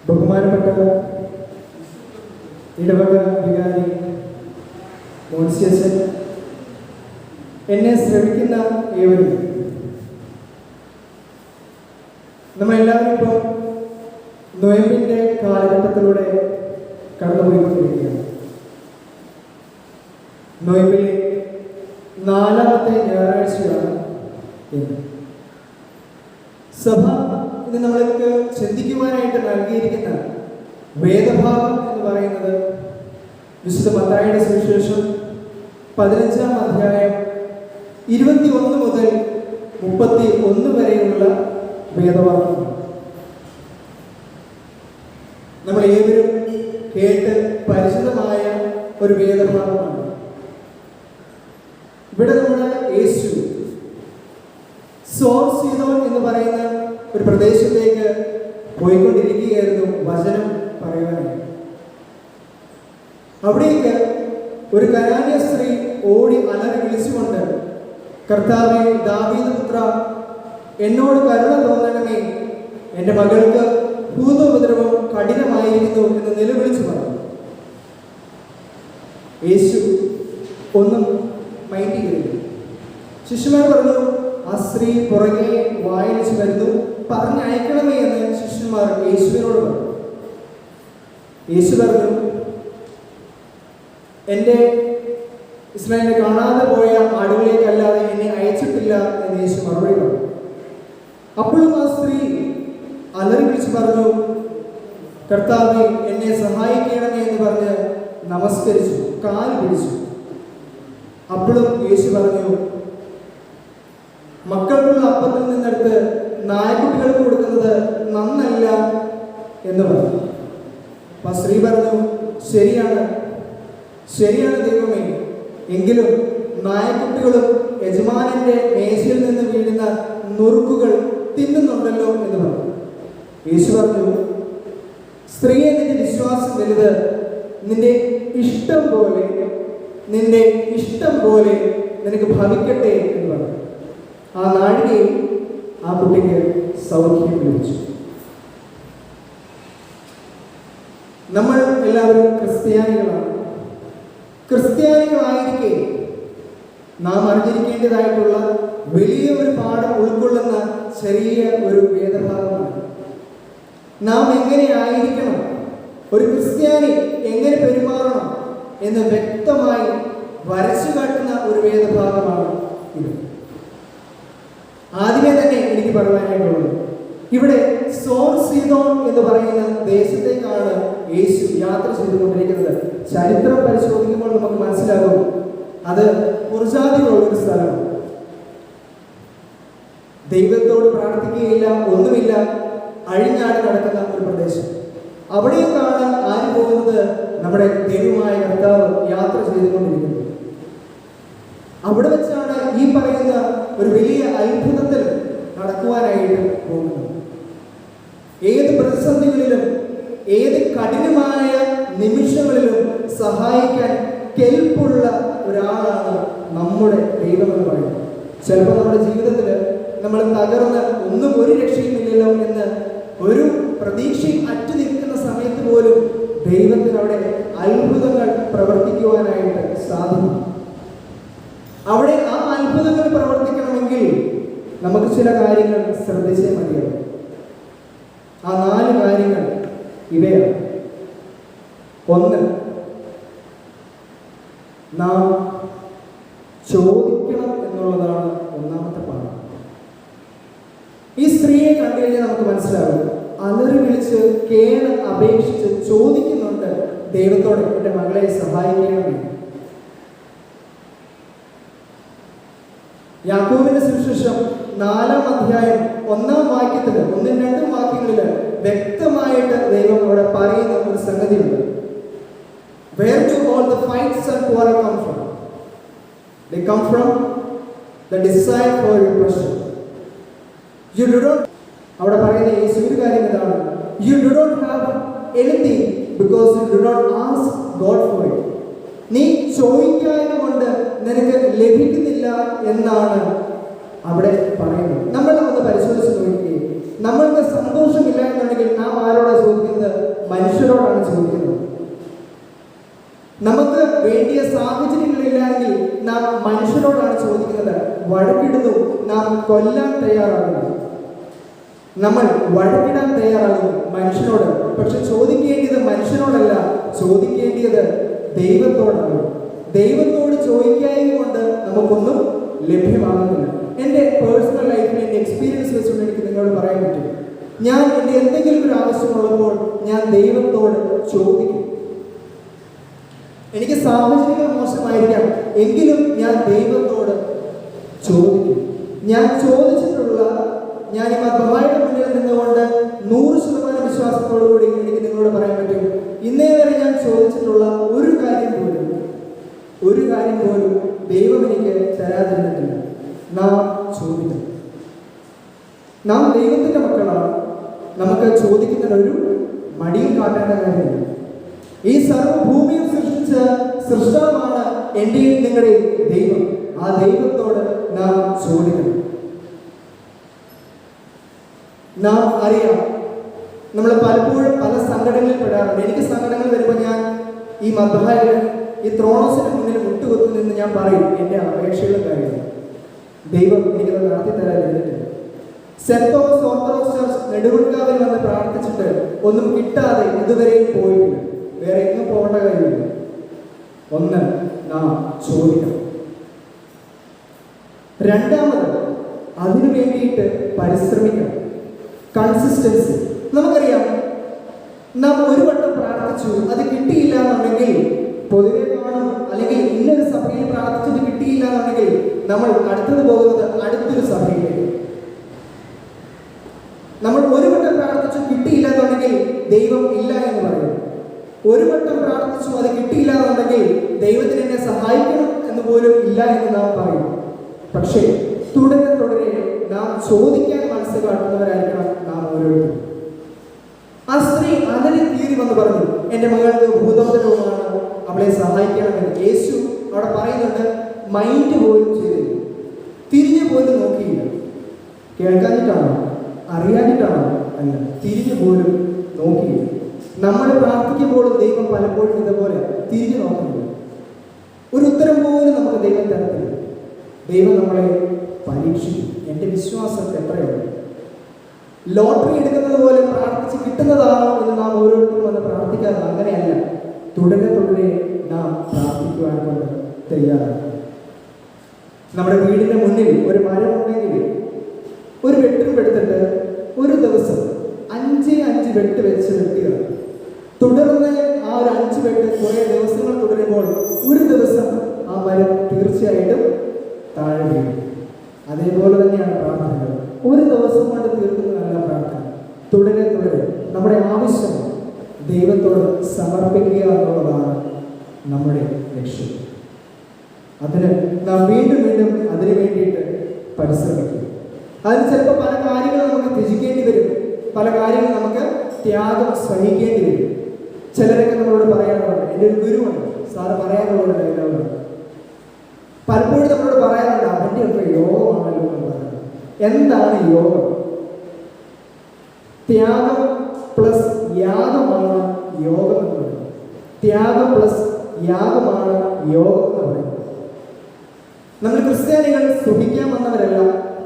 ബഹുമാനപ്പെട്ട ഇടവക വികാരി മോൻസിയച്ചൻ, എന്നെ ശ്രമിക്കുന്ന ഏവരും, നമ്മളെല്ലാവരും ഇപ്പോൾ നൊയമ്പിൻ്റെ കാലഘട്ടത്തിലൂടെ കടന്നുപോയിക്കൊണ്ടിരിക്കുകയാണ്. നൊയമ്പിലെ 4ാമത്തെ ഞായറാഴ്ചയാണ് ഇന്ന്. സഭ ഇന്ന് നമ്മൾക്ക് ചിന്തിക്കുവാനായിട്ട് നൽകിയിരിക്കുന്ന വേദഭാഗം എന്ന് പറയുന്നത് വിശുദ്ധ മത്തായിയുടെ സുവിശേഷം 15-ാം അധ്യായം 21 മുതൽ 31 വരെയുള്ള വേദഭാഗമാണ്. നമ്മൾ ഏവരും കേട്ട് പരിചിതമായ ഒരു വേദഭാഗമാണ്. ഇവിടെ നമ്മുടെ യേശു സോർ സീദോൻ എന്ന് പറയുന്ന ഒരു പ്രദേശത്തേക്ക് പോയിക്കൊണ്ടിരിക്കുകയായിരുന്നു വചനം പറയുവാനായി. അവിടേക്ക് ഒരു കനാന്യ സ്ത്രീ ഓടി അലറി വിളിച്ചുകൊണ്ട്, കർത്താവേ, ദാവീദ് പുത്ര, എന്നോട് കരുണ തോന്നണമേ, എൻ്റെ മകൾക്ക് ഭൂതോപദ്രവം കഠിനമായിരിക്കുന്നു എന്ന് നിലവിളിച്ചു പറഞ്ഞു. യേശു ഒന്നും മൈൻഡ് ചെയ്തില്ല. ശിഷ്യന്മാർ പറഞ്ഞു, ആ സ്ത്രീ പുറകെ വായിച്ചു വരുന്നു, പറഞ്ഞയക്കണമേ എന്ന് ശിഷ്യന്മാർ യേശുവിനോട് പറഞ്ഞു. യേശു പറഞ്ഞു, എൻ്റെ ഇസ്രായേലിനെ കാണാതെ പോയ ആടുകളേക്കല്ലാതെ എന്നെ അയച്ചിട്ടില്ല എന്ന് യേശു മറുപടി പറഞ്ഞു. അപ്പോഴും ആ സ്ത്രീ അലറി വിളിച്ച് പറഞ്ഞു, കർത്താവേ, എന്നെ സഹായിക്കണമേ എന്ന് പറഞ്ഞ് നമസ്കരിച്ചു, കാൽ പിടിച്ചു. അപ്പോഴും യേശു പറഞ്ഞു, മക്കൾക്കുള്ള അപ്പത്തിൽ നിന്നെടുത്ത് നായ്ക്കുട്ടികൾക്ക് കൊടുക്കുന്നത് നന്നല്ല എന്ന് പറഞ്ഞു. അപ്പൊ സ്ത്രീ പറഞ്ഞു, ശരിയാണ് ദൈവമേ, എങ്കിലും നായക്കുട്ടികളും യജമാനന്റെ മേശയിൽ നിന്ന് വീഴുന്ന നുറുക്കുകൾ തിന്നുന്നുണ്ടല്ലോ എന്ന് പറഞ്ഞു. യേശു പറഞ്ഞു, സ്ത്രീയെ, നിന്റെ വിശ്വാസം വലുത്, നിന്റെ ഇഷ്ടം പോലെ നിനക്ക് ഭവിക്കട്ടെ എന്ന് പറഞ്ഞു. ആ നാഴികയിൽ ആ കുട്ടിക്ക് സൗഖ്യം ലഭിച്ചു. നമ്മൾ എല്ലാവരും ക്രിസ്ത്യാനികളാണ്. ക്രിസ്ത്യാനികളായിരിക്കെ നാം അറിഞ്ഞിരിക്കേണ്ടതായിട്ടുള്ള വലിയ ഒരു പാഠം ഉൾക്കൊള്ളുന്ന ചെറിയ ഒരു വേദഭാഗമാണ്. നാം എങ്ങനെ ആയിരിക്കണം, ഒരു ക്രിസ്ത്യാനി എങ്ങനെ പെരുമാറണം എന്ന് വ്യക്തമായി വരച്ചു കാട്ടുന്ന ഒരു വേദഭാഗമാണ് ഇത്. ആദ്യമേ തന്നെ എനിക്ക് പറയാനായിട്ടുള്ളത്, ഇവിടെ സോർ സീദോൻ എന്ന് പറയുന്ന ദേശത്തേക്കാണ് യേശു യാത്ര ചെയ്തുകൊണ്ടിരിക്കുന്നത്. ചരിത്രം പരിശോധിക്കുമ്പോൾ നമുക്ക് മനസ്സിലാകും, അത് പുറജാതികളുള്ളൊരു സ്ഥലമാണ്. ദൈവത്തോട് പ്രാർത്ഥിക്കുകയില്ല, ഒന്നുമില്ല, അഴിഞ്ഞാടി നടക്കുന്ന ഒരു പ്രദേശം. അവിടേക്കാണ് ആര് പോകുന്നത്? നമ്മുടെ ദൈവമായ കർത്താവ് യാത്ര ചെയ്തുകൊണ്ടിരിക്കുന്നത്. അവിടെ വെച്ചാണ് ഈ പറയുന്ന ഒരു വലിയ അത്ഭുതത്തിൽ നടക്കുവാനായിട്ട് പോകുന്നത്. ഏത് പ്രതിസന്ധികളിലും ഏത് കഠിനമായ നിമിഷങ്ങളിലും സഹായിക്കാൻ കെൽപ്പുള്ള ഒരാളാണ് നമ്മുടെ ദൈവമെന്ന് പറയുന്നത്. ചിലപ്പോൾ നമ്മുടെ ജീവിതത്തിൽ നമ്മൾ തകർന്ന് ഒന്നും ഒരു രക്ഷയുമില്ലല്ലോ എന്ന് ഒരു പ്രതീക്ഷയും അറ്റു നിൽക്കുന്ന സമയത്ത് പോലും ദൈവത്തിന് അവിടെ അത്ഭുതങ്ങൾ പ്രവർത്തിക്കുവാനായിട്ട് സാധിക്കും. അവിടെ ആ അത്ഭുതങ്ങൾ പ്രവർത്തിക്കണമെങ്കിൽ നമുക്ക് ചില കാര്യങ്ങൾ ശ്രദ്ധിച്ചേ മതിയാവും. ആ 4 കാര്യങ്ങൾ ഇവയാണ്. 1, നാം ചോദിക്കണം എന്നുള്ളതാണ് ഒന്നാമത്തെ പാഠം. ഈ സ്ത്രീയെ കണ്ടു കഴിഞ്ഞാൽ നമുക്ക് മനസ്സിലാവും, അലറി വിളിച്ച് കേണ് അപേക്ഷിച്ച് ചോദിക്കുന്നുണ്ട് ദൈവത്തോടെ, എൻ്റെ മകളെ സഹായിക്കണമേ. യാക്കോബിന്റെ സുവിശേഷം 4-ാം അധ്യായം 1-ാം വാക്യത്തിൽ 1-2 വാക്യങ്ങളിൽ വ്യക്തമായിട്ട് ദൈവം അവിടെ പറയുന്ന ഒരു സംഗതിയുണ്ട്. Where do all the fights and quarrels come from? They come from the desire for repression. You do not, അവിടെ പറയുന്ന യേശു ഒരു കാര്യം ഇതാണ്, you do not have anything because you do not ask God for it. നീ ചോദിക്കാതെ കൊണ്ട് നിനക്ക് ലഭിക്കുന്നില്ല എന്നാണ് അവിടെ പറയുന്നത്. നമ്മൾ ഒന്ന് പരിശോധിച്ച് നോക്കി, നമ്മൾക്ക് സന്തോഷമില്ല എന്നുണ്ടെങ്കിൽ നാം ആരോടാണ് ചോദിക്കുന്നത്? മനുഷ്യരോടാണ് ചോദിക്കുന്നത്. നമുക്ക് വേണ്ടിയ സാഹചര്യങ്ങളില്ലെങ്കിൽ നാം മനുഷ്യരോടാണ് ചോദിക്കുന്നത്. വഴക്കിടുന്നു, നാം കൊല്ലാൻ തയ്യാറാകുന്നു, നമ്മൾ വഴക്കിടാൻ തയ്യാറാകുന്നു മനുഷ്യനോട്. പക്ഷെ ചോദിക്കേണ്ടത് മനുഷ്യനോടല്ല, ചോദിക്കേണ്ടത് ദൈവത്തോടാണ്. ദൈവത്തോട് ചോദിക്കായ കൊണ്ട് നമുക്കൊന്നും ലഭ്യമാകുന്നില്ല. എൻ്റെ പേഴ്സണൽ ലൈഫിൽ എൻ്റെ എക്സ്പീരിയൻസ് വെച്ചുകൊണ്ട് എനിക്ക് നിങ്ങളോട് പറയാൻ പറ്റും. ഞാൻ എൻ്റെ എന്തെങ്കിലും ഒരു ആവശ്യമുള്ളപ്പോൾ ഞാൻ ദൈവത്തോട് ചോദിക്കും. എനിക്ക് സാഹചര്യങ്ങൾ മോശമായിരിക്കാം, എങ്കിലും ഞാൻ ദൈവത്തോട് ചോദിക്കും. ഞാൻ ചോദിച്ചിട്ടുള്ള, ഞാൻ ഈ മദ്ബഹായുടെ മുന്നിൽ നിന്നുകൊണ്ട് 100% വിശ്വാസത്തോടുകൂടി എനിക്ക് നിങ്ങളോട് പറയാൻ പറ്റും, ഇന്നേ വരെ ഞാൻ ചോദിച്ചിട്ടുള്ള ഒരു കാര്യം പോലും ദൈവം എനിക്ക് തരാതിരുന്നിട്ടില്ല. നാം ചോദിക്കണം. നാം ദൈവത്തിൻ്റെ മക്കളാണ്. നമുക്ക് ചോദിക്കുന്നതിനൊരു മടിയും കാട്ടേണ്ട കാര്യമില്ല. ഈ സർവ്വഭൂമിയും സൃഷ്ടിച്ച സൃഷ്ടാവാണ് എൻ്റെയും നിങ്ങളുടെയും ദൈവം. ആ ദൈവത്തോട് നാം ചോദിക്കണം. നാം അറിയാം, നമ്മൾ പലപ്പോഴും പല സങ്കടങ്ങളിൽ പെടാറുണ്ട്. എനിക്ക് സങ്കടങ്ങൾ വരുമ്പോൾ ഞാൻ ഈ മദ്ബഹായിൽ ഈ ത്രോണോസിന് മുന്നിൽ മുട്ടുകൊത്തു നിന്ന് ഞാൻ പറയും എൻ്റെ അപേക്ഷകളും കാര്യങ്ങളും ദൈവം എനിക്കത് നടത്തി തരാൻ എഴുതിയിട്ടുണ്ട്. സെന്റ് തോമസ് ഓർത്തഡോക്സ് ചർച്ച് നെടുവൺകാവിൽ വന്ന് പ്രാർത്ഥിച്ചിട്ട് ഒന്നും കിട്ടാതെ ഇതുവരെയും പോയിട്ടില്ല. വേറെ എങ്ങും പോകേണ്ട കാര്യമില്ല. ഒന്ന്, നാം ചോദിക്കണം. രണ്ടാമത്, അതിനു വേണ്ടിയിട്ട് പരിശ്രമിക്കണം. കൺസിസ്റ്റൻസി. നമുക്കറിയാം, നാം ഒരു വട്ടം പ്രാർത്ഥിച്ചു, അത് കിട്ടിയില്ല എന്നുണ്ടെങ്കിൽ പൊതുവെ കാണും, അല്ലെങ്കിൽ ഇന്നൊരു സഭയിൽ പ്രാർത്ഥിച്ചിട്ട് കിട്ടിയില്ല എന്നുണ്ടെങ്കിൽ നമ്മൾ അടുത്തത് പോകുന്നത് അടുത്തൊരു സഭയിലേക്ക്. നമ്മൾ ഒരു വട്ടം പ്രാർത്ഥിച്ചു കിട്ടിയില്ല എന്നുണ്ടെങ്കിൽ ദൈവം ഇല്ല എന്ന് പറയും. ഒരു വട്ടം പ്രാർത്ഥിച്ചു അത് കിട്ടിയില്ല എന്നുണ്ടെങ്കിൽ ദൈവത്തിന് എന്നെ സഹായിക്കണം എന്ന് പോലും ഇല്ല എന്ന് നാം പറയും. പക്ഷേ തുടരെ നാം ചോദിക്കാൻ മനസ്സ് കാട്ടുന്നവരായിരിക്കണം നാം ഓരോരുത്തരും. ആ സ്ത്രീ അതിനെ കീറി വന്ന് പറഞ്ഞു, എൻ്റെ മകൾക്ക് ഭൂതോദരവുമാണ്, അവളെ സഹായിക്കണമെന്ന്. യേശു അവിടെ പറയുന്നുണ്ട്, മൈൻഡ് പോലും ചെയ്തില്ല, തിരിഞ്ഞു പോലും നോക്കിയില്ല. കേൾക്കാഞ്ഞിട്ടാണോ? അറിയാഞ്ഞിട്ടാണോ? അല്ല, തിരിഞ്ഞു പോലും നോക്കിയില്ല. നമ്മൾ പ്രാർത്ഥിക്കുമ്പോഴും ദൈവം പലപ്പോഴും ഇതുപോലെ തിരിഞ്ഞു നോക്കുന്നില്ല. ഒരു ഉത്തരം പോലും നമുക്ക് ദൈവം തരത്തില്ല. ദൈവം നമ്മളെ പരീക്ഷിക്കും. എൻ്റെ വിശ്വാസം എത്രയുണ്ട്? ലോട്ടറി എടുക്കുന്നത് പോലെ പ്രാർത്ഥിച്ച് കിട്ടുന്നതാണോ എന്ന് നാം ഓരോരുത്തരും വന്ന് പ്രാർത്ഥിക്കാതെ. അങ്ങനെയല്ല, തുടരെ നാം പ്രാർത്ഥിക്കുവാൻ കൊണ്ട് തയ്യാറാണ്. നമ്മുടെ വീടിൻ്റെ മുന്നിൽ ഒരു മരം ഉണ്ടെങ്കിൽ ഒരു വെട്ടും എടുത്തിട്ട് ഒരു ദിവസം 5 വെട്ട് വെച്ച് വെട്ടുക. തുടർന്ന് ആ ഒരു 5 വെട്ട് കുറേ ദിവസങ്ങൾ തുടരുമ്പോൾ ഒരു ദിവസം ആ മരം തീർച്ചയായിട്ടും താഴെ വീഴും. അതേപോലെ തന്നെയാണ് പ്രാർത്ഥനകൾ. ഒരു ദിവസം കൊണ്ട് തീർക്കുന്നതല്ല പ്രാർത്ഥന. തുടരെ നമ്മുടെ ആവശ്യം ദൈവത്തോട് സമർപ്പിക്കുക എന്നുള്ളതാണ് നമ്മുടെ ലക്ഷ്യം. അതിന് നാം വീണ്ടും അതിനു വേണ്ടിയിട്ട് പരിശ്രമിക്കും. അതിന് ചിലപ്പോൾ പല കാര്യങ്ങൾ നമുക്ക് ത്യജിക്കേണ്ടി വരും, പല കാര്യങ്ങൾ നമുക്ക് ത്യാഗം സഹിക്കേണ്ടി വരും. ചിലരൊക്കെ നമ്മളോട് പറയാറുണ്ട്, എൻ്റെ ഒരു ഗുരുവുണ്ട്, സാറ് പറയാനുള്ളത് ഡയലോഗാണ്. പലപ്പോഴും നമ്മളോട് പറയാറുണ്ട്, അവൻ്റെ ഒക്കെ യോഗമാണല്ലോ എന്ന് പറയുന്നത്. എന്താണ് യോഗം? ത്യാഗം പ്ലസ് യാഗമാണ് യോഗം എന്ന് പറയുന്നത്. ത്യാഗം പ്ലസ് യാഗമാണ് യോഗം എന്ന് പറയുന്നത്. നമ്മൾ ക്രിസ്ത്യാനികൾ സുഖിക്കാൻ വന്നവരല്ല,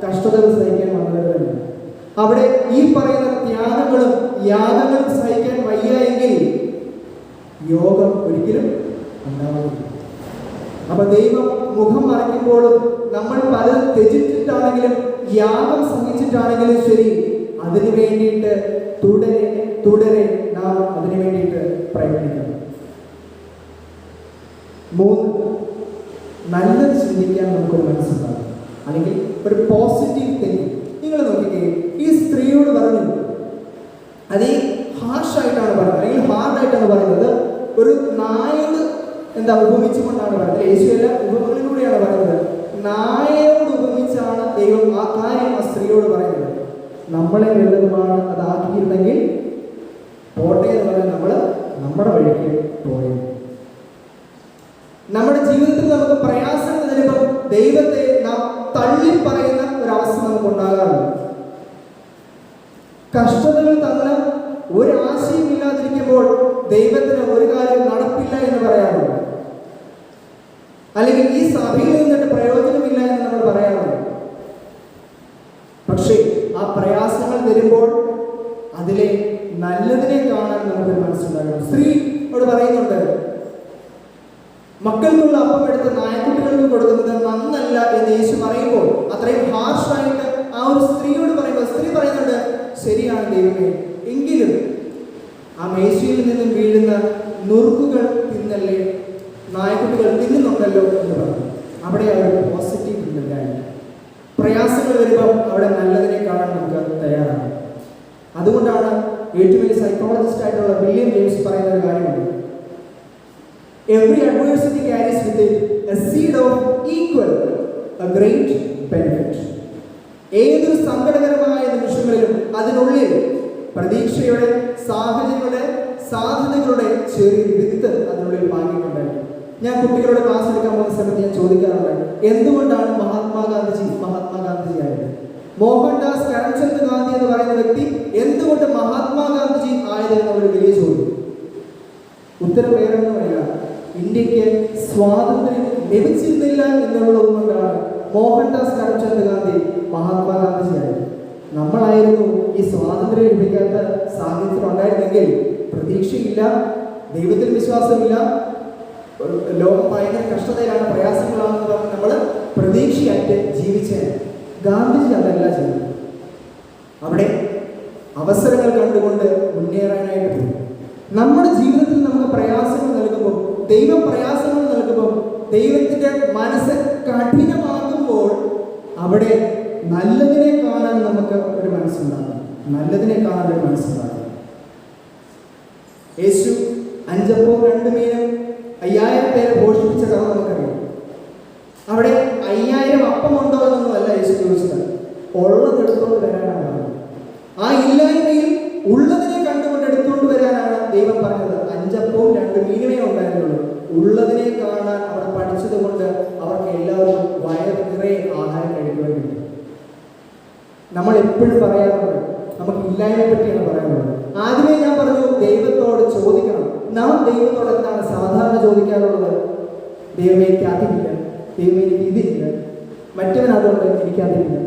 കഷ്ടതകൾ സഹിക്കാൻ വന്നവരല്ല. അവിടെ ഈ പറയുന്ന ത്യാഗങ്ങളും യാഗങ്ങളും സഹിക്കാൻ വയ്യ എങ്കിൽ യോഗം ഒരിക്കലും ഉണ്ടാവില്ല. അപ്പൊ ദൈവം മുഖം മറയ്ക്കുമ്പോഴും നമ്മൾ പലതും ത്യജിച്ചിട്ടാണെങ്കിലും യാഗം സഹിച്ചിട്ടാണെങ്കിലും ശരി, അതിനു വേണ്ടിയിട്ട് തുടരെ നാം അതിനു വേണ്ടിയിട്ട് പ്രയത്നിക്കണം. 3, നല്ലത് ചിന്തിക്കാൻ നമുക്കൊരു മനസ്സുണ്ടാകും, അല്ലെങ്കിൽ ഒരു പോസിറ്റീവ് തിങ്കിങ്. നിങ്ങൾ നോക്കിക്കേ, ഈ സ്ത്രീയോട് പറഞ്ഞു, അതേ ഹാർഷായിട്ടാണ് പറയുന്നത്, അല്ലെങ്കിൽ ഹാർഡായിട്ടാണ് പറയുന്നത്. ഒരു നായോട് ഉപമിച്ചുകൊണ്ടാണ് പറയുന്നത്. യേശുവല്ല, ഉപമകളിലൂടെയാണ് പറയുന്നത്. നായയോട് ഉപമിച്ചാണ് ദൈവം ആ കാര്യം ആ സ്ത്രീയോട് പറയുന്നത്. നമ്മളെ വല്ലതുമാണ് അതാക്കിയിരുന്നെങ്കിൽ പോട്ടെ എന്ന് പറഞ്ഞാൽ നമ്മൾ നമ്മുടെ വഴിക്ക് പോയത്. നമ്മുടെ ജീവിതത്തിൽ നമുക്ക് പ്രയാസങ്ങൾ വരുമ്പോൾ ദൈവത്തെ നാം തള്ളി പറയുന്ന ഒരവസ്ഥ നമുക്ക് ഉണ്ടാകാറുണ്ട്. കഷ്ടതകൾ തന്ന ഒരു ആശയം ഇല്ലാതിരിക്കുമ്പോൾ ദൈവത്തിന് ഒരു കാര്യം നടപ്പില്ല എന്ന് പറയാറുണ്ട്, അല്ലെങ്കിൽ ഈ സഭയിൽ നിന്നിട്ട് പ്രയോജനമില്ല എന്ന് നമ്മൾ പറയാറുണ്ട്. പക്ഷേ ആ പ്രയാസങ്ങൾ വരുമ്പോൾ അതിലെ നല്ലതിനെ കാണാൻ നമുക്കൊരു മനസ്സുണ്ടാകണം. സ്ത്രീയോട് പറയുന്നുണ്ട്, മക്കൾക്കുള്ള അപ്പം എടുത്ത് നായക്കുട്ടികൾക്ക് കൊടുക്കുന്നത് നന്നല്ല എന്ന് യേശു പറയുമ്പോൾ, അത്രയും ഹാർഷായിട്ട് ആ ഒരു സ്ത്രീയോട് പറയുമ്പോൾ സ്ത്രീ പറയുന്നുണ്ട്, ശരിയാണ് ദൈവമേ, എങ്കിലും ആ മേശയിൽ നിന്നും വീഴുന്ന നുറുക്കുകൾ തിന്നല്ലേ നായക്കുട്ടികൾ തിന്നുന്നുണ്ടല്ലോ എന്ന് പറഞ്ഞു. അവിടെ ആ ഒരു പോസിറ്റീവ് ഉണ്ടായി. പ്രയാസങ്ങൾ വരുമ്പോൾ അവിടെ നല്ലതിനെ കാണാൻ നമുക്ക് തയ്യാറാണ്. അതുകൊണ്ടാണ് ഏറ്റവും വലിയ സൈക്കോളജിസ്റ്റ് ആയിട്ടുള്ള വില്യം ജെയിംസ് പറയുന്ന ഒരു കാര്യമുണ്ട്, every adversity carries with it a seed of equal a great benefit. ഏതൊരു സങ്കടകരമായ നിമിഷങ്ങളിലും അതിനുള്ളിൽ പ്രതീക്ഷയുടെ, സാഹചര്യങ്ങളുടെ, സാധ്യതകളുടെ ചെറിയൊരു വിത്ത് അതിനുള്ളിൽ പാകിയിട്ടുണ്ടായിരുന്നു. ഞാൻ കുട്ടികളുടെ ക്ലാസ് എടുക്കാൻ പോകുന്ന സമയത്ത് ഞാൻ ചോദിക്കാറുണ്ട്, എന്തുകൊണ്ടാണ് മഹാത്മാഗാന്ധിജി ആയത്? മോഹൻദാസ് കരംചന്ദ് ഗാന്ധി എന്ന് പറയുന്ന വ്യക്തി എന്തുകൊണ്ട് മഹാത്മാഗാന്ധിജി ആയത് എന്നൊരു വലിയ ചോദ്യം. ഉത്തരം വേറൊന്നുമല്ല, ഇന്ത്യക്ക് സ്വാതന്ത്ര്യം ലഭിച്ചിരുന്നില്ല എന്നുള്ളത് കൊണ്ടാണ് മോഹൻദാസ് കരംചന്ദ് ഗാന്ധി മഹാത്മാഗാന്ധിജിയായത്. നമ്മളായിരുന്നു ഈ സ്വാതന്ത്ര്യം ലഭിക്കാത്ത സാഹചര്യം ഉണ്ടായിരുന്നെങ്കിൽ പ്രതീക്ഷയില്ല, ദൈവത്തിൽ വിശ്വാസമില്ല, ലോകം ഭയങ്കര കഷ്ടതയിലാണ്, പ്രയാസങ്ങളാണെന്ന് പറഞ്ഞ് നമ്മൾ പ്രതീക്ഷയായിട്ട് ജീവിച്ചേ. ഗാന്ധിജി അതല്ല ചെയ്തത്. അവിടെ അവസരങ്ങൾ കണ്ടുകൊണ്ട് മുന്നേറാനായിട്ട് പോകും. നമ്മുടെ ജീവിതത്തിൽ നമുക്ക് പ്രയാസങ്ങൾ നൽകുമ്പോൾ, ദൈവം പ്രയാസങ്ങൾ നൽകുമ്പോൾ, ദൈവത്തിൻ്റെ മനസ്സ് കഠിനമാകുമ്പോൾ അവിടെ നല്ലതിനെ കാണാൻ നമുക്ക് ഒരു മനസ്സുണ്ടാകും. നല്ലതിനെ കാണാൻ ഒരു മനസ്സുണ്ടാകും. യേശു 5 അപ്പവും 2 മീനും 5000 പേരെ പോഷിപ്പിച്ച കഥ നമുക്കറിയാം. അവിടെ 5000 അപ്പമുണ്ടോ എന്നൊന്നും അല്ല യേശു ചോദിച്ചത്, ഉള്ളത് എടുത്തുകൊണ്ട് വരാനാണ് പറഞ്ഞത്. ആ ഇല്ലായ്മയിൽ ഉള്ളതിനെ കണ്ടുകൊണ്ട് എടുത്തുകൊണ്ട് വരാനാണ് ദൈവം പറഞ്ഞത്. 5 അപ്പവും 2 മീനുമേ ഉണ്ടായിരുന്നുള്ളൂ. ഉള്ളതിനെ കാണാൻ അവിടെ പഠിച്ചത് കൊണ്ട് അവർക്ക് എല്ലാവർക്കും വയറ് നിറയെ ആഹാരം കഴിക്കുവാൻ വേണ്ടി. നമ്മൾ എപ്പോഴും പറയാറുണ്ട്, നമുക്ക് ഇല്ലായ്മയെ പറ്റിയാണ് പറയാറുള്ളത്. ആദ്യമേ ഞാൻ പറഞ്ഞു, ദൈവത്തോട് ചോദിക്കണം. നാം ദൈവത്തോട് എന്താണ് സാധാരണ ചോദിക്കാറുള്ളത്? ദൈവമേ എനിക്ക് അതില്ല, ദൈവമേ എനിക്ക് ഇതില്ല, മറ്റവൻ അതുകൊണ്ട് എനിക്കതില്ല,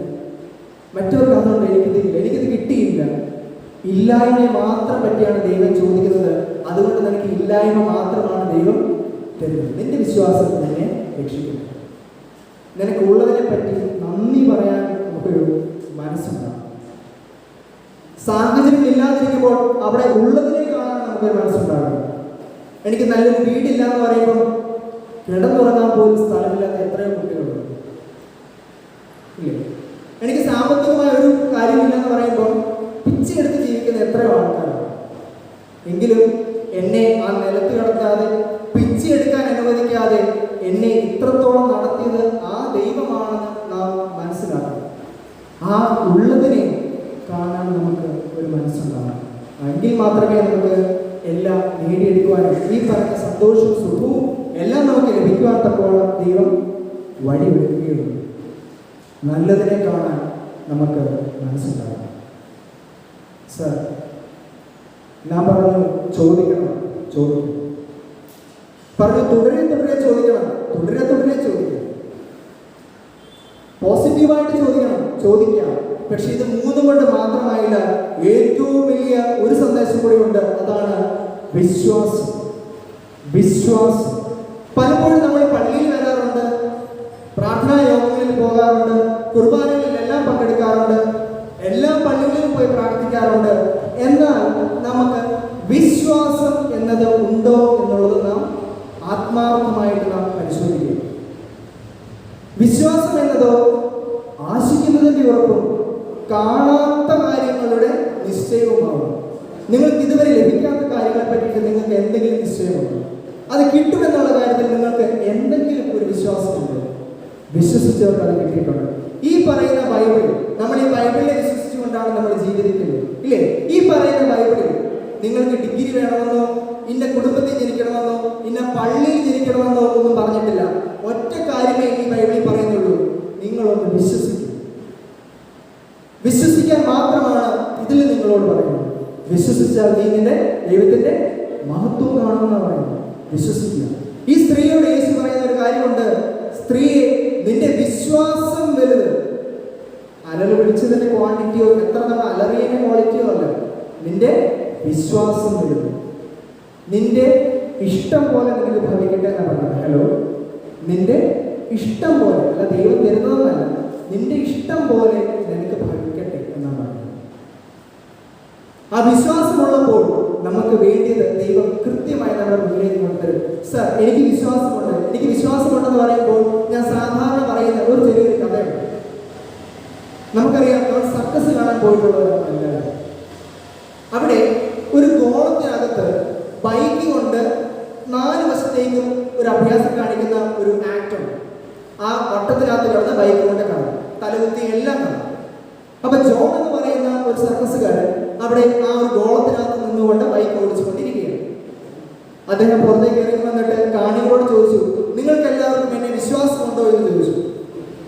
മറ്റവർക്ക് അതുകൊണ്ട് എനിക്കിതില്ല, എനിക്കിത് കിട്ടിയില്ല. ഇല്ലായ്മയെ മാത്രം പറ്റിയാണ് ദൈവം ചോദിക്കുന്നത്. അതുകൊണ്ട് നിനക്ക് ഇല്ലായ്മ മാത്രമാണ് ദൈവം തരുന്നത്. നിന്റെ വിശ്വാസം നിന്നെ രക്ഷിക്കുന്നു. നിനക്ക് ഉള്ളതിനെ പറ്റി നന്ദി പറയാൻ നമുക്കൊരു മനസ്സുണ്ടാകും. സാഹചര്യം ഇല്ലാതിരിക്കുമ്പോൾ അവിടെ ഉള്ളതിനെ കാണാൻ നമുക്കൊരു മനസ്സുണ്ടാകും. എനിക്ക് നല്ലൊരു വീടില്ല എന്ന് പറയുമ്പോൾ കിടന്നുറങ്ങാൻ പോലും സ്ഥലമില്ലാത്ത എത്രയോ കുട്ടികളുണ്ട്, ഇല്ലേ? എനിക്ക് സാമ്പത്തികമായ ഒരു കാര്യമില്ലെന്ന് പറയുമ്പോൾ പിച്ചെടുത്ത് ജീവിക്കുന്ന എത്രയോ ആൾക്കാരാണ്. എങ്കിലും എന്നെ ആ നിലത്ത് കിടക്കാതെ, പിച്ചെടുക്കാൻ അനുവദിക്കാതെ എന്നെ ഇത്രത്തോളം നടത്തിയത് ആ ദൈവമാണെന്ന് നാം മനസ്സിലാക്കണം. ആ ഉള്ളതിനെ കാണാൻ നമുക്ക് ഒരു മനസ്സുണ്ടാകണം. എങ്കിൽ മാത്രമേ നമുക്ക് എല്ലാം നേടിയെടുക്കുവാനും ഈ പറഞ്ഞ സന്തോഷവും സുഖവും എല്ലാം നമുക്ക് ലഭിക്കുവാൻ തക്കോളം ദൈവം വഴിവെക്കുകയുള്ളൂ. നല്ലതിനെ കാണാൻ നമുക്ക് മനസ്സുണ്ടാകണം. സർ, ഞാൻ പറഞ്ഞു ചോദിക്കണം, പറഞ്ഞു തുടരെ ചോദിക്കണം, തുടരെ ചോദിക്കണം, പോസിറ്റീവായിട്ട് ചോദിക്കാം. പക്ഷെ ഇത് 3 കൊണ്ട് മാത്രമായില്ല. ഏറ്റവും വലിയ ഒരു സന്ദേശം കൂടി ഉണ്ട്, അതാണ് വിശ്വാസം. പലപ്പോഴും നമ്മൾ പള്ളിയിൽ വരാറുണ്ട്, പ്രാർത്ഥനാ യോഗങ്ങളിൽ പോകാറുണ്ട്, കുർബാനകളിലെല്ലാം പങ്കെടുക്കാറുണ്ട്, എല്ലാ പള്ളികളിലും പോയി പ്രാർത്ഥിക്കാറുണ്ട്. എന്നാൽ നമുക്ക് വിശ്വാസം എന്നത് ഉണ്ടോ എന്നുള്ളത് നാം ആത്മാർത്ഥമായിട്ട് നാം പരിശോധിക്കും. വിശ്വാസം എന്നതോ ആശിക്കുന്നതിൻ്റെ ഉറപ്പും കാണാത്ത കാര്യങ്ങളുടെ നിശ്ചയവുമാവും. നിങ്ങൾക്ക് ഇതുവരെ ലഭിക്കാത്ത കാര്യങ്ങളെ പറ്റിയിട്ട് നിങ്ങൾക്ക് എന്തെങ്കിലും നിശ്ചയമുണ്ടോ? അത് കിട്ടുമെന്നുള്ള കാര്യത്തിൽ നിങ്ങൾക്ക് എന്തെങ്കിലും ഒരു വിശ്വാസമുണ്ട്? വിശ്വസിച്ചവർക്ക് അത് കിട്ടിയിട്ടുണ്ട്. ഈ പറയുന്ന ബൈബിൾ, നമ്മൾ ഈ ബൈബിളിനെ വിശ്വസിച്ചുകൊണ്ടാണ് നമ്മൾ ജീവിക്കുന്നത്, ഇല്ലേ? ഈ പറയുന്ന ബൈബിളിൽ നിങ്ങൾക്ക് ഡിഗ്രി വേണമെന്നോ, ഇന്ന കുടുംബത്തിൽ ജനിക്കണമെന്നോ, ഇന്ന പള്ളിയിൽ ജനിക്കണമെന്നോ ഒന്നും പറഞ്ഞിട്ടില്ല. ഒറ്റ കാര്യമേ ഈ ബൈബിളിൽ പറയുന്നുള്ളൂ, നിങ്ങളൊന്ന് വിശ്വസിക്കും. വിശ്വസിക്കാൻ മാത്രമാണ് ഇതിൽ നിങ്ങളോട് വിശ്വസിക്കുക. ഈ സ്ത്രീയോട് യേശു പറയുന്ന ഒരു കാര്യമുണ്ട്, സ്ത്രീയെ നിന്റെ വിശ്വാസം വലുത്. അലൽ പിടിച്ചതിന്റെ ക്വാണ്ടിറ്റിയോ എത്ര നമ്മൾ അലറിയതിന്റെ ക്വാളിറ്റിയോ അല്ല, നിന്റെ വിശ്വാസം വലുത്. നിന്റെ ഇഷ്ടം പോലെ നിനക്ക് ഭവിക്കട്ടെ എന്നാണ് പറഞ്ഞത്. ഹലോ, നിന്റെ ഇഷ്ടം പോലെ, അല്ല ദൈവം തരുന്നതെന്നല്ല, നിന്റെ ഇഷ്ടം പോലെ നിനക്ക് ഭവിക്കട്ടെ എന്നാണ് പറഞ്ഞത്. ആ വിശ്വാസമുള്ളപ്പോൾ നമുക്ക് വേണ്ടിയത് ദൈവം കൃത്യമായി നമ്മുടെ മുന്നിലേക്ക് കൊണ്ടുതരും. സർ, എനിക്ക് വിശ്വാസമുണ്ടെന്ന് പറയുമ്പോൾ ഞാൻ സാധാരണ പറയുന്ന ഒരു ചെറിയൊരു കഥയുണ്ട്. നമുക്കറിയാം, നമ്മൾ സർക്കസ് കാണാൻ പോയിട്ടുള്ളവരല്ല. അവിടെ ഒരു ഗോളത്തിനകത്ത് ബൈക്ക് കൊണ്ട് 4 വശത്തേക്കും ഒരു അഭ്യാസം കാണിക്കുന്ന ഒരു ആക്ടറുണ്ട്. ആ വട്ടത്തിനകത്ത് കിടന്ന ബൈക്ക് കൊണ്ട് കാണും, തലകുത്തി എല്ലാം കാണും. അപ്പൊ ജോൺ എന്ന് പറയുന്ന ഒരു സർക്കസുകാരൻ അവിടെ ആ ഒരു ഗോളത്തിനകത്ത് നിന്നുകൊണ്ട് ബൈക്ക് ഓടിച്ചുകൊണ്ടിരിക്കുകയാണ്. അദ്ദേഹം പുറത്തേക്ക് ഇറങ്ങി വന്നിട്ട് കാണികളോട് ചോദിച്ചു, നിങ്ങൾക്ക് എല്ലാവർക്കും എന്നെ വിശ്വാസമുണ്ടോ എന്ന് ചോദിച്ചു.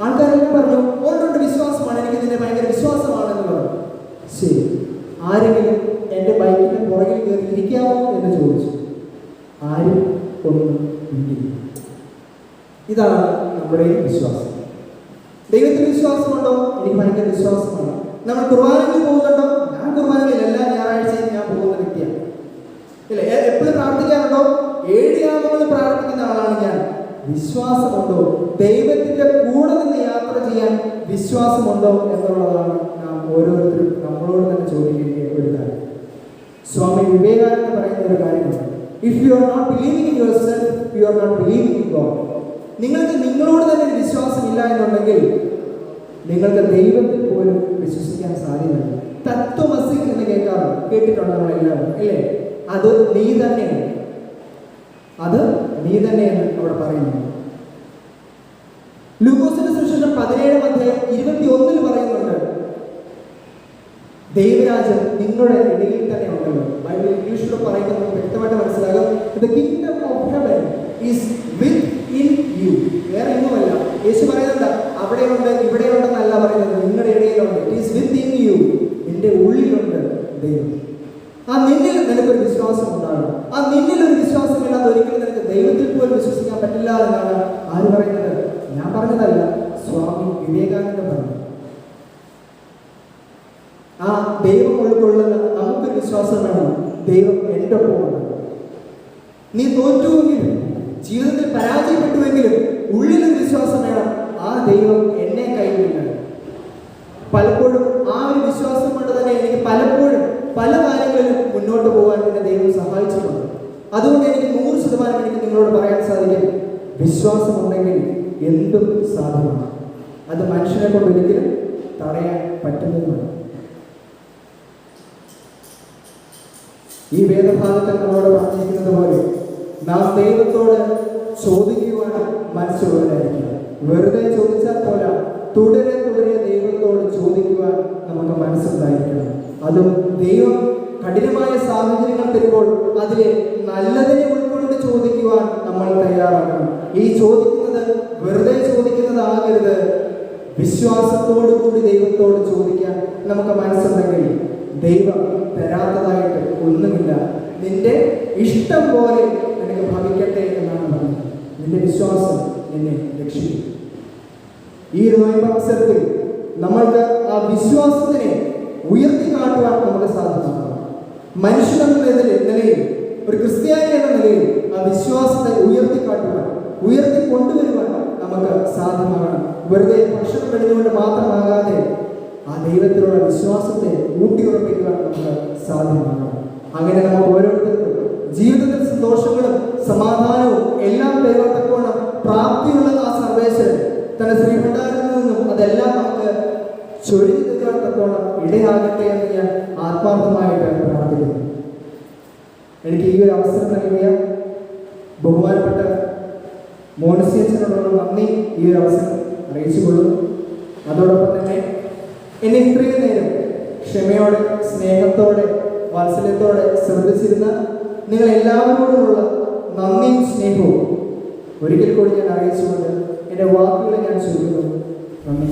ആൾക്കാരെല്ലാം പറഞ്ഞു, ഓൾറെഡി വിശ്വാസമാണ്, എനിക്ക് നിന്നെ ഭയങ്കര വിശ്വാസമാണെന്ന് പറഞ്ഞു. ശരി, ആരെങ്കിലും എൻ്റെ ബൈക്കിന്റെ പുറകിൽ കയറി ഇരിക്കാമോ എന്ന് ചോദിച്ചു. ആരും ഒന്നും ഇല്ല. ഇതാണ് നമ്മുടെ വിശ്വാസം. ദൈവത്തിന് വിശ്വാസമുണ്ടോ? എനിക്ക് ഭയങ്കര വിശ്വാസമാണ്. നമ്മൾ കുർബാനകളിൽ പോകുന്നുണ്ടോ? ഞാൻ കുർബാനകളിൽ എല്ലാ ഞായറാഴ്ചയും ഞാൻ പോകുന്ന വ്യക്തിയാണ്. ഇല്ല, എപ്പോഴും പ്രാർത്ഥിക്കാറുണ്ടോ? 7 യാമങ്ങൾ പ്രാർത്ഥിക്കുന്ന ആളാണ് ഞാൻ. വിശ്വാസമുണ്ടോ? ദൈവത്തിന്റെ കൂടെ നിന്ന് യാത്ര ചെയ്യാൻ വിശ്വാസമുണ്ടോ എന്നുള്ളതാണ് നാം ഓരോരുത്തരും നമ്മളോട് തന്നെ ചോദിക്കേണ്ട ഒരു കാര്യം. സ്വാമി വിവേകാനന്ദ പറയുന്ന ഒരു കാര്യമുണ്ട്, if you are not believing in yourself, you are not believing in God. നിങ്ങൾക്ക് നിങ്ങളോട് തന്നെ വിശ്വാസമില്ല എന്നുണ്ടെങ്കിൽ നിങ്ങൾക്ക് ദൈവത്തിൽ പോലും വിശ്വസിക്കാൻ സാധ്യമല്ല. തത്വമസി എന്ന് കേട്ടിട്ടുണ്ട് നമ്മളെല്ലാവരും, അല്ലേ? അത് നീ തന്നെയാണ്, അത് നീ തന്നെയാണ് അവിടെ പറയുന്നത്. ലൂക്കോസിന്റെ സുവിശേഷം 17-ാം അധ്യായം 21 പറയുന്നുണ്ട്, ദൈവരാജ്യം നിങ്ങളുടെ ഇടയിൽ തന്നെ ഉണ്ടല്ലോ. ബൈബിൾ ഇംഗ്ലീഷിലൂടെ പറയുന്നത് നമുക്ക് വ്യക്തമായിട്ട് മനസ്സിലാകും. The kingdom of heaven is within you. വേറെ എങ്ങുമല്ല. യേശു പറയുന്നുണ്ട്, അവിടെയുണ്ട് ഇവിടെയുണ്ടെന്നല്ല പറയുന്നത്, നിങ്ങളുടെ ഇടയിലുണ്ട്. It is within you. നിന്റെ ഉള്ളിലുണ്ട് ദൈവം. ആ നിന്നിൽ നിനക്കൊരു വിശ്വാസം ഉണ്ടാകും. ആ നിന്നിൽ ഒരു വിശ്വാസമില്ലാതെ ഒരിക്കലും നിനക്ക് ദൈവത്തിൽ പോലും വിശ്വസിക്കാൻ പറ്റില്ല എന്നാണ് ആര് പറയുന്നത്? ഞാൻ പറഞ്ഞതല്ല, സ്വാമി വിവേകാനന്ദ പറഞ്ഞു. ആ ദൈവം ഉൾക്കൊള്ളുന്ന നമുക്കൊരു വിശ്വാസം വേണം, ദൈവം എൻ്റെ ഒപ്പമുണ്ട്. നീ തോറ്റുവെങ്കിലും ജീവിതത്തിൽ പരാജയപ്പെട്ടുവെങ്കിലും ഉള്ളിലൊരു വിശ്വാസം വേണം, ആ ദൈവം എന്നെ കൈവിടില്ല. പലപ്പോഴും ആ ഒരു വിശ്വാസം കൊണ്ട് തന്നെ എനിക്ക് പലപ്പോഴും പല കാര്യങ്ങളിലും മുന്നോട്ട് പോകാൻ എന്നെ ദൈവം സഹായിച്ചിട്ടുണ്ട്. അതുകൊണ്ട് എനിക്ക് 100% എനിക്ക് നിങ്ങളോട് പറയാൻ സാധിക്കും, വിശ്വാസമുണ്ടെങ്കിൽ എന്തും സാധ്യമാണ്. അത് മനുഷ്യനെ കൊണ്ട് ഒരിക്കലും തടയാൻ പറ്റുന്നതുമാണ്. ഈ വേദഭാഗത്തിൽ നമ്മളോട് പറഞ്ഞിരിക്കുന്നത് പോലെ നാം ദൈവത്തോട് ചോദിക്കുവാൻ മനസ്സുള്ളവരായിരിക്കുക. വെറുതെ ചോദിച്ചാൽ പോരാ, തുടരെ ദൈവത്തോട് ചോദിക്കുവാൻ നമുക്ക് മനസ്സുണ്ടായിരിക്കണം. അതും ദൈവം കഠിനമായ സാഹചര്യങ്ങൾ തരുമ്പോൾ അതിലെ നല്ലതിനെ ഉൾക്കൊണ്ട് ചോദിക്കുവാൻ നമ്മൾ തയ്യാറാകണം. ഈ ചോദിക്കുന്നത് വെറുതെ ചോദിക്കുന്നതാകരുത്. വിശ്വാസത്തോടു കൂടി ദൈവത്തോട് ചോദിക്കാൻ നമുക്ക് മനസ്സുണ്ടെങ്കിൽ ദൈവം തരാത്തതായിട്ട് ഒന്നുമില്ല. നിന്റെ ഇഷ്ടം പോലെ നിനക്ക് ഭവിക്കട്ടെ എന്നാണ് പറഞ്ഞത്. നിന്റെ വിശ്വാസം നിന്നെ രക്ഷിക്കും. ഈ ഒരു അവസരത്തിൽ നമ്മൾക്ക് ആ വിശ്വാസത്തിനെ ഉയർത്തിക്കാട്ടുവാൻ നമുക്ക് സാധിക്കണം. മനുഷ്യനെന്ന നിലയിൽ, ഒരു ക്രിസ്ത്യാനി എന്ന നിലയിൽ ആ വിശ്വാസത്തെ ഉയർത്തിക്കാട്ടുവാൻ, ഉയർത്തിക്കൊണ്ടുവരുവാൻ നമുക്ക് സാധ്യമാകണം. വെറുതെ ഭക്ഷണം കഴിഞ്ഞുകൊണ്ട് മാത്രമാകാതെ ആ ദൈവത്തിലുള്ള വിശ്വാസത്തെ ഊട്ടിയുറപ്പിക്കുവാൻ നമുക്ക് സാധ്യമാകണം. അങ്ങനെ നമുക്ക് ഓരോരുത്തർക്കും ജീവിതത്തിൽ സന്തോഷങ്ങളും സമാധാനവും എല്ലാം തരുവത്തക്കോണം പ്രാപ്തിയുള്ള ആ സർവേശ്വരൻ തന്റെ ശ്രീഭണ്ഡാരത്തിൽ നിന്നും അതെല്ലാം നമുക്ക് ചൊരിഞ്ഞു തരുവത്തക്കോണം ഇടയാകട്ടെ എന്ന് ഞാൻ ആത്മാർത്ഥമായിട്ട് പ്രാർത്ഥിക്കുന്നു. എനിക്ക് ഈ ഒരു അവസരം നൽകിയ ബഹുമാനപ്പെട്ട മോനസിയച്ചനോടുള്ള നന്ദി ഈ ഒരു അവസരം അറിയിച്ചുകൊള്ളുന്നു. അതോടൊപ്പം തന്നെ എന്നെ ഇത്രയും നേരം ക്ഷമയോടെ, സ്നേഹത്തോടെ, വാത്സല്യത്തോടെ ശ്രദ്ധിച്ചിരുന്ന നിങ്ങൾ എല്ലാവരോടുമുള്ള നന്ദിയും സ്നേഹവും ഒരിക്കൽ കൂടി ഞാൻ അറിയിച്ചുകൊണ്ട് എൻ്റെ വാക്കുകളെ ഞാൻ ചുരുക്കുന്നു. നന്ദി.